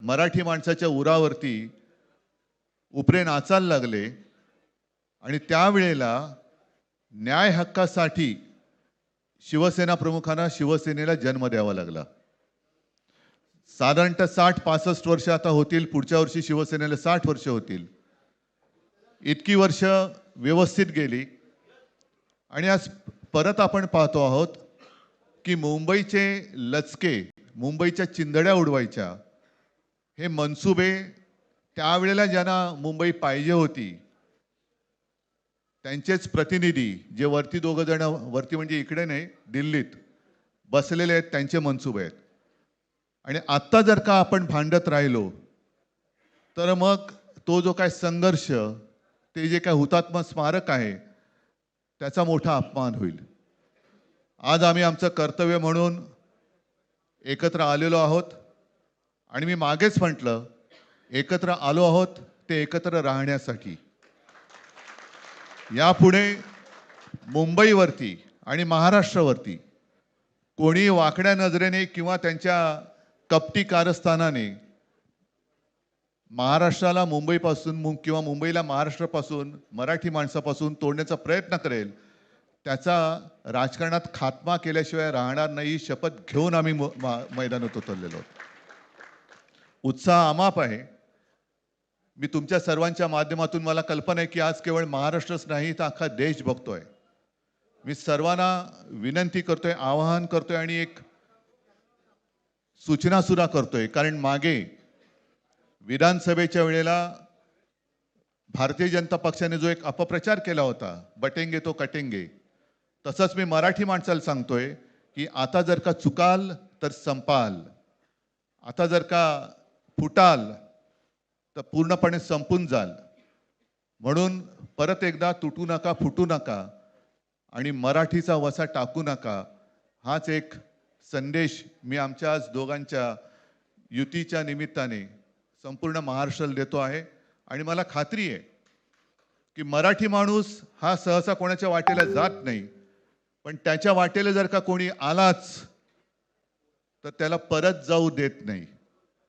मराठी माणसाच्या उरावरती उपरे नाचायला लागले आणि त्यावेळेला न्याय हक्कासाठी शिवसेना प्रमुखांना शिवसेनेला जन्म द्यावा लागला। साधारणतः 60-65 वर्ष आता होतील, पुढच्या वर्षी शिवसेनेला 60 वर्ष होतील। इतकी वर्ष व्यवस्थित गेली आणि आज परत आपण पाहतो आहोत की मुंबईचे लचके, मुंबईच्या चिंधड्या उडवायच्या हे मनसुबे त्यावेळेला ज्यांना मुंबई पाहिजे होती त्यांचेच प्रतिनिधी जे वरती दोघं जण, वरती म्हणजे इकडे नाही दिल्लीत बसलेले आहेत, त्यांचे मनसुबे आहेत। आणि आता जर का आपण भांडत राहिलो तर मग तो जो काय संघर्ष, ते जे काय हुतात्मा स्मारक आहे त्याचा मोठा अपमान होईल। आज आम्ही आमचं कर्तव्य म्हणून एकत्र आलेलो आहोत आणि मी मागेच म्हटलं एकत्र आलो आहोत ते एकत्र राहण्यासाठी। यापुढे मुंबईवरती आणि महाराष्ट्रावरती कोणी वाकड्या नजरेने किंवा त्यांच्या कपटी कारस्थानाने महाराष्ट्राला मुंबईपासून किंवा मुंबईला महाराष्ट्रापासून, मराठी माणसापासून तोडण्याचा प्रयत्न करेल, त्याचा राजकारणात खात्मा केल्याशिवाय राहणार नाही, शपथ घेऊन आम्ही मैदानात उतरलेलो आहोत। उत्साह अमाप आहे। मी तुमच्या सर्वांच्या माध्यमातून, मला कल्पना आहे की आज केवळ महाराष्ट्रच नाही तर अख्खा देश बघतोय। मी सर्वांना विनंती करतोय, आवाहन करतोय आणि एक सूचना सुद्धा करतोय, कारण मागे विधानसभेच्या वेळेला भारतीय जनता पक्षाने जो एक अपप्रचार केला होता, बटेंगे तो कटेंगे, तसंच मी मराठी माणसाला सांगतोय की आता जर का चुकाल तर संपाल, आता जर का फुटाल तर पूर्णपणे संपून जाल। म्हणून परत एकदा तुटू नका, फुटू नका आणि मराठीचा वसा टाकू नका, हाच एक संदेश मी आमच्या आज दोघांच्या युतीच्या निमित्ताने संपूर्ण महाराष्ट्राला देतो आहे। आणि मला खात्री आहे की मराठी माणूस हा सहसा कोणाच्या वाटेला जात नाही, पण त्याच्या वाटेला जर का कोणी आलाच तर त्याला परत जाऊ देत नाही।